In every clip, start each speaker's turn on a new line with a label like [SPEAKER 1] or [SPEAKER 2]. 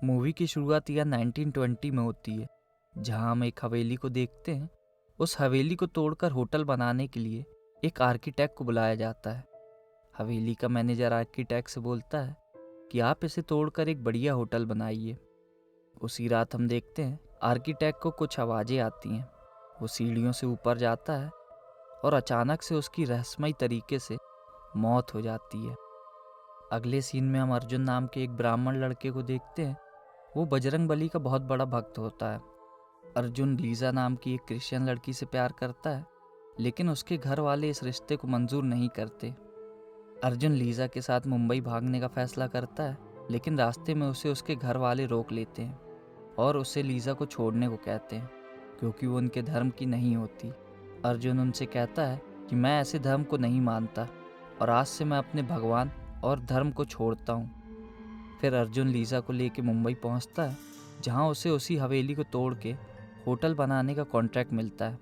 [SPEAKER 1] Movie की शुरुआत year 1920 में होती है, जहां हम एक हवेली को देखते हैं। उस हवेली को तोड़कर होटल बनाने के लिए एक आर्किटेक्ट को बुलाया जाता है। हवेली का मैनेजर आर्किटेक्ट से बोलता है कि आप इसे तोड़कर एक बढ़िया होटल बनाइए। उसी रात हम देखते हैं आर्किटेक्ट को कुछ आवाज़ें आती हैं। वो सीढ़ियों से ऊपर जाता है और अचानक से उसकी रहस्यमयी तरीके से मौत हो जाती है। अगले सीन में हम अर्जुन नाम के एक ब्राह्मण लड़के को देखते हैं। वो बजरंगबली का बहुत बड़ा भक्त होता है। अर्जुन लीजा नाम की एक क्रिश्चियन लड़की से प्यार करता है, लेकिन उसके घर वाले इस रिश्ते को मंजूर नहीं करते। अर्जुन लीजा के साथ मुंबई भागने का फैसला करता है, लेकिन रास्ते में उसे उसके घर वाले रोक लेते हैं और उसे लीजा को छोड़ने को कहते हैं, क्योंकि वो उनके धर्म की नहीं होती। अर्जुन उनसे कहता है कि मैं ऐसे धर्म को नहीं मानता और आज से मैं अपने भगवान और धर्म को छोड़ता हूँ। फिर अर्जुन लीजा को लेकर मुंबई पहुँचता है, जहाँ उसे उसी हवेली को तोड़ के होटल बनाने का कॉन्ट्रैक्ट मिलता है।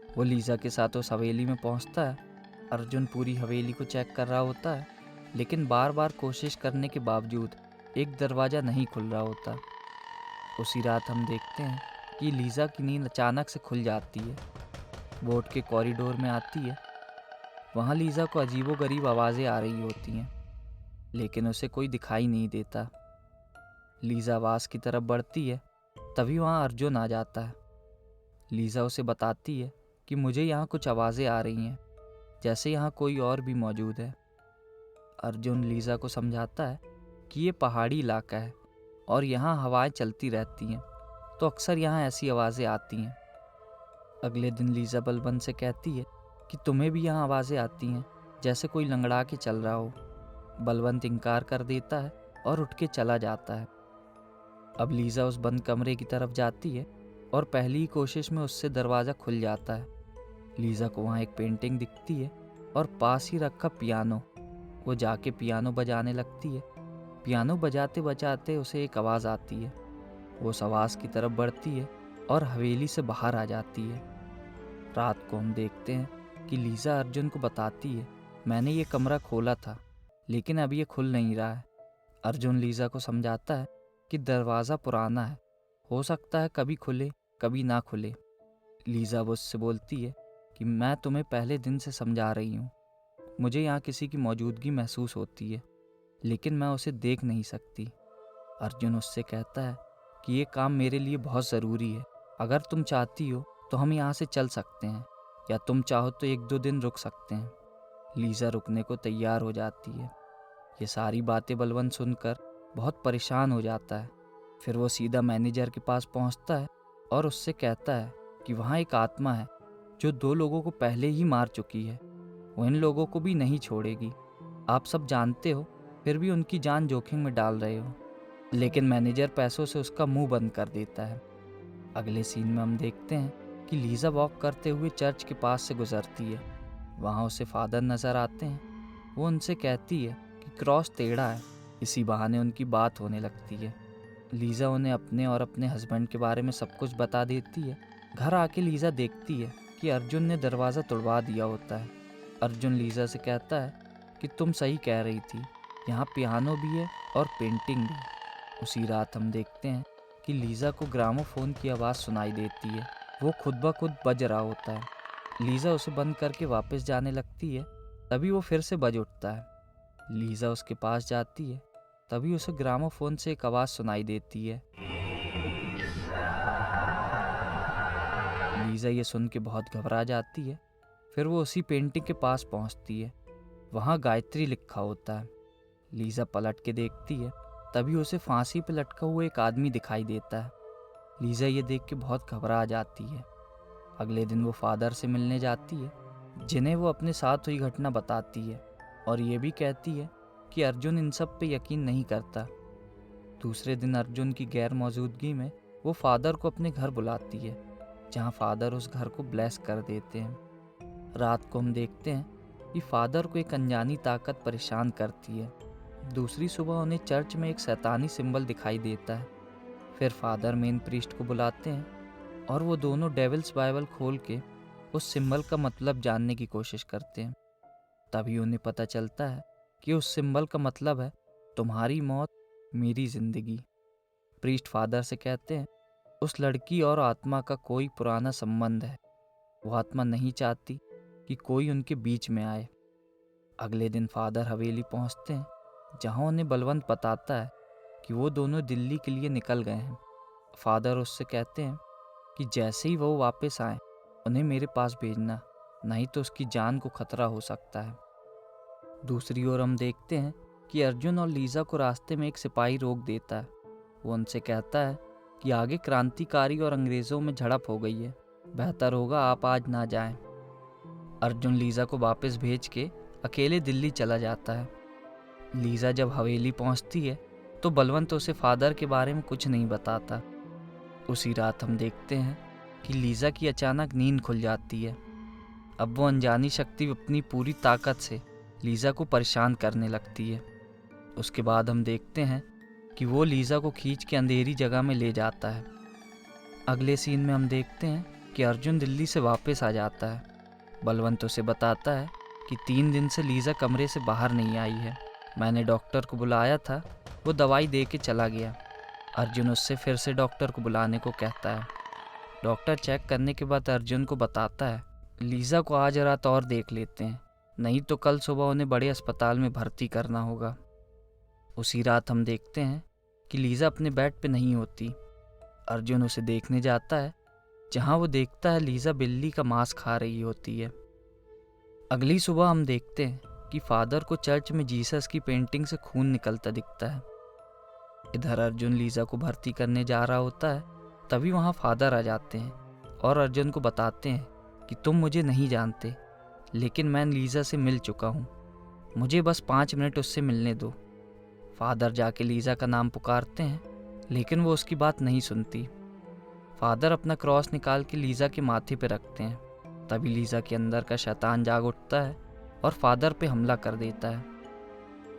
[SPEAKER 1] वो लीजा के साथ उस हवेली में पहुँचता है। अर्जुन पूरी हवेली को चेक कर रहा होता है, लेकिन बार बार कोशिश करने के बावजूद एक दरवाज़ा नहीं खुल रहा होता। उसी रात हम देखते हैं कि लीजा की नींद अचानक से खुल जाती है। वो उठ के कॉरिडोर में आती है। वहाँ लीजा को अजीबोगरीब आवाज़ें आ रही होती हैं, लेकिन उसे कोई दिखाई नहीं देता। लीजा आवाज़ की तरफ बढ़ती है, तभी वहाँ अर्जुन आ जाता है। लीजा उसे बताती है कि मुझे यहाँ कुछ आवाज़ें आ रही हैं, जैसे यहाँ कोई और भी मौजूद है। अर्जुन लीजा को समझाता है कि ये पहाड़ी इलाका है और यहाँ हवाएं चलती रहती हैं, तो अक्सर यहाँ ऐसी आवाज़ें आती हैं। अगले दिन लीजा बलवंत से कहती है कि तुम्हें भी यहाँ आवाज़ें आती हैं, जैसे कोई लंगड़ा के चल रहा हो। बलवंत इनकार कर देता है और उठ के चला जाता है। अब लीजा उस बंद कमरे की तरफ जाती है और पहली ही कोशिश में उससे दरवाज़ा खुल जाता है। लीजा को वहाँ एक पेंटिंग दिखती है और पास ही रखा पियानो। वो जाके पियानो बजाने लगती है। पियानो बजाते बजाते उसे एक आवाज़ आती है। वो उस आवाज़ की तरफ बढ़ती है और हवेली से बाहर आ जाती है। रात को हम देखते हैं कि लीजा अर्जुन को बताती है, मैंने ये कमरा खोला था, लेकिन अब ये खुल नहीं रहा है। अर्जुन लीजा को समझाता है कि दरवाज़ा पुराना है, हो सकता है कभी खुले कभी ना खुले। लीजा उससे बोलती है कि मैं तुम्हें पहले दिन से समझा रही हूँ, मुझे यहाँ किसी की मौजूदगी महसूस होती है, लेकिन मैं उसे देख नहीं सकती। अर्जुन उससे कहता है कि ये काम मेरे लिए बहुत ज़रूरी है। अगर तुम चाहती हो तो हम यहाँ से चल सकते हैं, या तुम चाहो तो 1-2 दिन रुक सकते हैं। लीजा रुकने को तैयार हो जाती है। ये सारी बातें बलवंत सुनकर बहुत परेशान हो जाता है। फिर वो सीधा मैनेजर के पास पहुंचता है और उससे कहता है कि वहाँ एक आत्मा है जो 2 लोगों को पहले ही मार चुकी है। वो इन लोगों को भी नहीं छोड़ेगी। आप सब जानते हो, फिर भी उनकी जान जोखिम में डाल रहे हो। लेकिन मैनेजर पैसों से उसका मुंह बंद कर देता है। अगले सीन में हम देखते हैं कि लीजा वॉक करते हुए चर्च के पास से गुजरती है। वहाँ उसे फादर नज़र आते हैं। वो उनसे कहती है कि क्रॉस टेढ़ा है। इसी बहाने उनकी बात होने लगती है। लीजा उन्हें अपने और अपने हस्बैंड के बारे में सब कुछ बता देती है। घर आके लीजा देखती है कि अर्जुन ने दरवाज़ा तोड़वा दिया होता है। अर्जुन लीजा से कहता है कि तुम सही कह रही थी, यहाँ पियानो भी है और पेंटिंग भी। उसी रात हम देखते हैं कि लीजा को ग्रामोफोन की आवाज़ सुनाई देती है। वो खुद ब खुद बज रहा होता है। लीजा उसे बंद करके वापस जाने लगती है, तभी वो फिर से बज उठता है। लीजा उसके पास जाती है, तभी उसे ग्रामोफोन से एक आवाज़ सुनाई देती है। लीजा ये सुन के बहुत घबरा जाती है। फिर वो उसी पेंटिंग के पास पहुंचती है। वहाँ गायत्री लिखा होता है। लीजा पलट के देखती है, तभी उसे फांसी पर लटका हुआ एक आदमी दिखाई देता है। लीजा ये देख के बहुत घबरा जाती है। अगले दिन वो फादर से मिलने जाती है, जिन्हें वो अपने साथ हुई घटना बताती है और ये भी कहती है कि अर्जुन इन सब पे यकीन नहीं करता। दूसरे दिन अर्जुन की गैर मौजूदगी में वो फादर को अपने घर बुलाती है, जहाँ फादर उस घर को ब्लेस कर देते हैं। रात को हम देखते हैं कि फादर को एक अनजानी ताकत परेशान करती है। दूसरी सुबह उन्हें चर्च में एक शैतानी सिंबल दिखाई देता है। फिर फादर मेन प्रीस्ट को बुलाते हैं और वो दोनों डेविल्स बाइबल खोल के उस सिंबल का मतलब जानने की कोशिश करते हैं। तभी उन्हें पता चलता है कि उस सिंबल का मतलब है, तुम्हारी मौत मेरी जिंदगी। प्रीस्ट फादर से कहते हैं उस लड़की और आत्मा का कोई पुराना संबंध है। वो आत्मा नहीं चाहती कि कोई उनके बीच में आए। अगले दिन फादर हवेली पहुंचते हैं, जहां उन्हें बलवंत बताता है कि वो दोनों दिल्ली के लिए निकल गए हैं। फादर उससे कहते हैं कि जैसे ही वो वापस आए उन्हें मेरे पास भेजना, नहीं तो उसकी जान को खतरा हो सकता है। दूसरी ओर हम देखते हैं कि अर्जुन और लीजा को रास्ते में एक सिपाही रोक देता है। वो उनसे कहता है कि आगे क्रांतिकारी और अंग्रेज़ों में झड़प हो गई है, बेहतर होगा आप आज ना जाएं। अर्जुन लीजा को वापस भेज के अकेले दिल्ली चला जाता है। लीजा जब हवेली पहुंचती है तो बलवंत उसे फादर के बारे में कुछ नहीं बताता। उसी रात हम देखते हैं कि लीजा की अचानक नींद खुल जाती है। अब वो अनजानी शक्ति अपनी पूरी ताकत से लीजा को परेशान करने लगती है। उसके बाद हम देखते हैं कि वो लीजा को खींच के अंधेरी जगह में ले जाता है। अगले सीन में हम देखते हैं कि अर्जुन दिल्ली से वापस आ जाता है। बलवंत उसे बताता है कि 3 दिन से लीजा कमरे से बाहर नहीं आई है। मैंने डॉक्टर को बुलाया था, वो दवाई दे के चला गया। अर्जुन उससे फिर से डॉक्टर को बुलाने को कहता है। डॉक्टर चेक करने के बाद अर्जुन को बताता है लीजा को आज रात और देख लेते हैं, नहीं तो कल सुबह उन्हें बड़े अस्पताल में भर्ती करना होगा। उसी रात हम देखते हैं कि लीजा अपने बेड पे नहीं होती। अर्जुन उसे देखने जाता है, जहां वो देखता है लीजा बिल्ली का मांस खा रही होती है। अगली सुबह हम देखते हैं कि फादर को चर्च में जीसस की पेंटिंग से खून निकलता दिखता है। इधर अर्जुन लीजा को भर्ती करने जा रहा होता है, तभी वहाँ फादर आ जाते हैं और अर्जुन को बताते हैं कि तुम मुझे नहीं जानते, लेकिन मैं लीजा से मिल चुका हूँ, मुझे बस 5 मिनट उससे मिलने दो। फादर जाके लीजा का नाम पुकारते हैं, लेकिन वो उसकी बात नहीं सुनती। फादर अपना क्रॉस निकाल के लीजा के माथे पे रखते हैं। तभी लीजा के अंदर का शैतान जाग उठता है और फादर पे हमला कर देता है।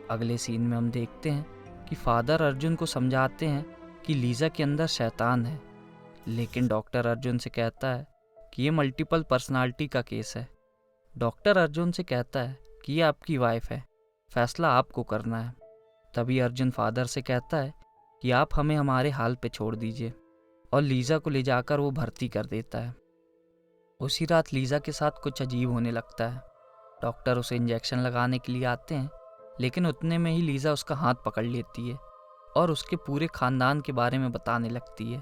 [SPEAKER 1] अगले सीन में हम देखते हैं कि फादर अर्जुन को समझाते हैं कि लीजा के अंदर शैतान है, लेकिन डॉक्टर अर्जुन से कहता है कि ये मल्टीपल पर्सनालिटी का केस है। डॉक्टर अर्जुन से कहता है कि ये आपकी वाइफ है, फैसला आपको करना है। तभी अर्जुन फादर से कहता है कि आप हमें हमारे हाल पे छोड़ दीजिए, और लीजा को ले जाकर वो भर्ती कर देता है। उसी रात लीजा के साथ कुछ अजीब होने लगता है। डॉक्टर उसे इंजेक्शन लगाने के लिए आते हैं, लेकिन उतने में ही लीजा उसका हाथ पकड़ लेती है और उसके पूरे खानदान के बारे में बताने लगती है।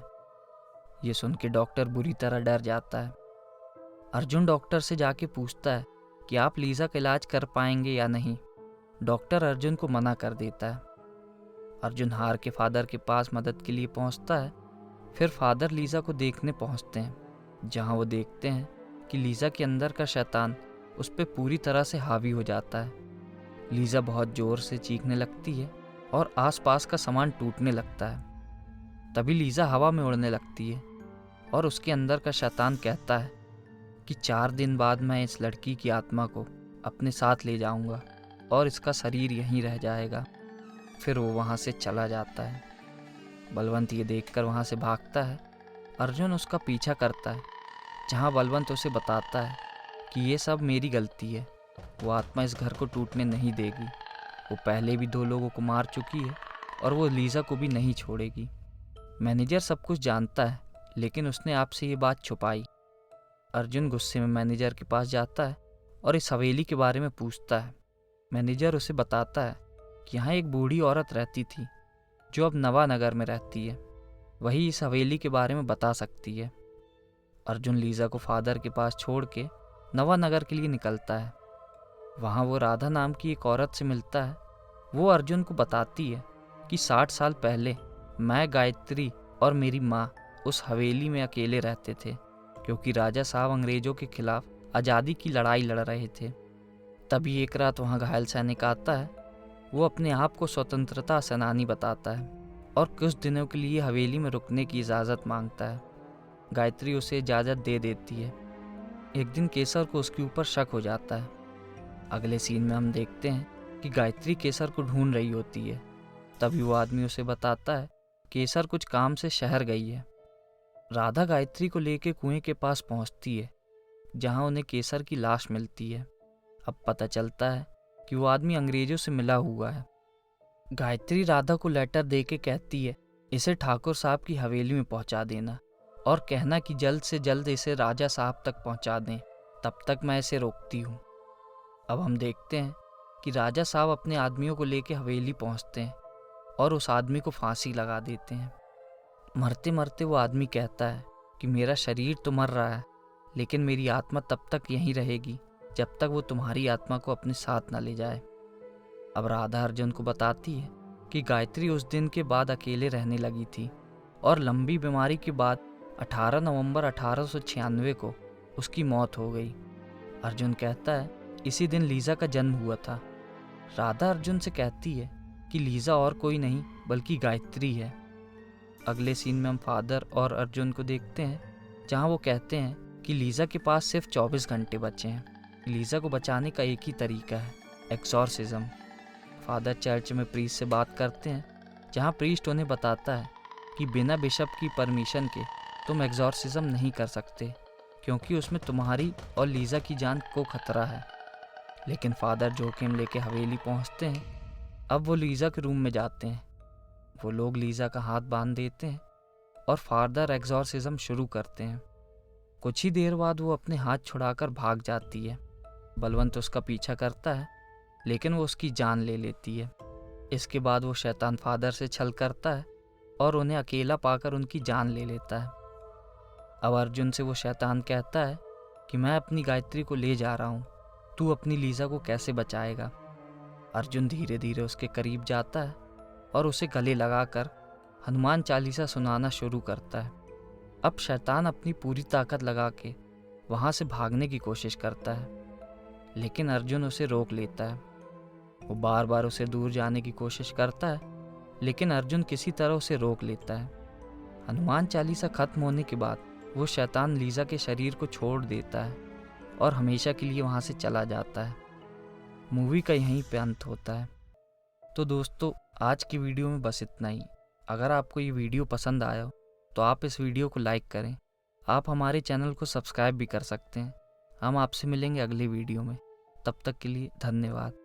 [SPEAKER 1] ये सुन के डॉक्टर बुरी तरह डर जाता है। अर्जुन डॉक्टर से जाके पूछता है कि आप लीजा का इलाज कर पाएंगे या नहीं। डॉक्टर अर्जुन को मना कर देता है। अर्जुन हार के फादर के पास मदद के लिए पहुंचता है। फिर फादर लीजा को देखने पहुंचते हैं, जहां वो देखते हैं कि लीजा के अंदर का शैतान उस पर पूरी तरह से हावी हो जाता है। लीजा बहुत जोर से चीखने लगती है और आसपास का सामान टूटने लगता है। तभी लीजा हवा में उड़ने लगती है और उसके अंदर का शैतान कहता है कि 4 दिन बाद मैं इस लड़की की आत्मा को अपने साथ ले जाऊंगा और इसका शरीर यहीं रह जाएगा। फिर वो वहाँ से चला जाता है। बलवंत ये देखकर वहाँ से भागता है। अर्जुन उसका पीछा करता है, जहाँ बलवंत उसे बताता है कि ये सब मेरी गलती है, वो आत्मा इस घर को टूटने नहीं देगी। वो पहले भी 2 लोगों को मार चुकी है और वो लीजा को भी नहीं छोड़ेगी। मैनेजर सब कुछ जानता है, लेकिन उसने आपसे ये बात छुपाई। अर्जुन गुस्से में मैनेजर के पास जाता है और इस हवेली के बारे में पूछता है। मैनेजर उसे बताता है कि यहाँ एक बूढ़ी औरत रहती थी, जो अब नवानगर में रहती है, वही इस हवेली के बारे में बता सकती है। अर्जुन लीजा को फादर के पास छोड़ के नवानगर के लिए निकलता है। वहाँ वो राधा नाम की एक औरत से मिलता है। वो अर्जुन को बताती है कि 60 साल पहले मैं, गायत्री और मेरी माँ उस हवेली में अकेले रहते थे, क्योंकि राजा साहब अंग्रेजों के खिलाफ आज़ादी की लड़ाई लड़ रहे थे। तभी एक रात वहाँ घायल सैनिक आता है। वो अपने आप को स्वतंत्रता सेनानी बताता है और कुछ दिनों के लिए हवेली में रुकने की इजाज़त मांगता है। गायत्री उसे इजाज़त दे देती है। एक दिन केसर को उसके ऊपर शक हो जाता है। अगले सीन में हम देखते हैं कि गायत्री केसर को ढूंढ रही होती है। तभी वो आदमी उसे बताता है केसर कुछ काम से शहर गई है। राधा गायत्री को लेके कुएं के पास पहुंचती है, जहां उन्हें केसर की लाश मिलती है। अब पता चलता है कि वो आदमी अंग्रेजों से मिला हुआ है। गायत्री राधा को लेटर दे के कहती है इसे ठाकुर साहब की हवेली में पहुंचा देना और कहना कि जल्द से जल्द इसे राजा साहब तक पहुंचा दें, तब तक मैं इसे रोकती हूँ। अब हम देखते हैं कि राजा साहब अपने आदमियों को लेकर हवेली पहुंचते हैं और उस आदमी को फांसी लगा देते हैं। मरते मरते वो आदमी कहता है कि मेरा शरीर तो मर रहा है, लेकिन मेरी आत्मा तब तक यहीं रहेगी जब तक वो तुम्हारी आत्मा को अपने साथ न ले जाए। अब राधा अर्जुन को बताती है कि गायत्री उस दिन के बाद अकेले रहने लगी थी और लंबी बीमारी के बाद 18 नवंबर 1896 को उसकी मौत हो गई। अर्जुन कहता है इसी दिन लीजा का जन्म हुआ था। राधा अर्जुन से कहती है कि लीजा और कोई नहीं बल्कि गायत्री है। अगले सीन में हम फादर और अर्जुन को देखते हैं, जहां वो कहते हैं कि लीजा के पास सिर्फ 24 घंटे बचे हैं। लीजा को बचाने का एक ही तरीका है, एक्सॉर्सिज्म। फादर चर्च में प्रीस्ट से बात करते हैं, जहां प्रीस्ट उन्हें बताता है कि बिना बिशप की परमिशन के तुम एक्सॉर्सिज्म नहीं कर सकते, क्योंकि उसमें तुम्हारी और लीजा की जान को खतरा है। लेकिन फादर जोखिम लेके हवेली पहुंचते हैं। अब वो लीजा के रूम में जाते हैं। वो लोग लीजा का हाथ बांध देते हैं और फादर एक्सॉर्सिज्म शुरू करते हैं। कुछ ही देर बाद वो अपने हाथ छुड़ाकर भाग जाती है। बलवंत उसका पीछा करता है, लेकिन वो उसकी जान ले लेती है। इसके बाद वो शैतान फादर से छल करता है और उन्हें अकेला पाकर उनकी जान ले लेता है। अब अर्जुन से वो शैतान कहता है कि मैं अपनी गायत्री को ले जा रहा हूँ, तू अपनी लीजा को कैसे बचाएगा। अर्जुन धीरे धीरे उसके करीब जाता है और उसे गले लगाकर हनुमान चालीसा सुनाना शुरू करता है। अब शैतान अपनी पूरी ताकत लगा के वहाँ से भागने की कोशिश करता है, लेकिन अर्जुन उसे रोक लेता है। वो बार बार उसे दूर जाने की कोशिश करता है, लेकिन अर्जुन किसी तरह उसे रोक लेता है। हनुमान चालीसा खत्म होने के बाद वो शैतान लीजा के शरीर को छोड़ देता है और हमेशा के लिए वहाँ से चला जाता है। मूवी का यहीं पे अंत होता है। तो दोस्तों, आज की वीडियो में बस इतना ही। अगर आपको ये वीडियो पसंद आया हो तो आप इस वीडियो को लाइक करें। आप हमारे चैनल को सब्सक्राइब भी कर सकते हैं। हम आपसे मिलेंगे अगले वीडियो में। तब तक के लिए धन्यवाद।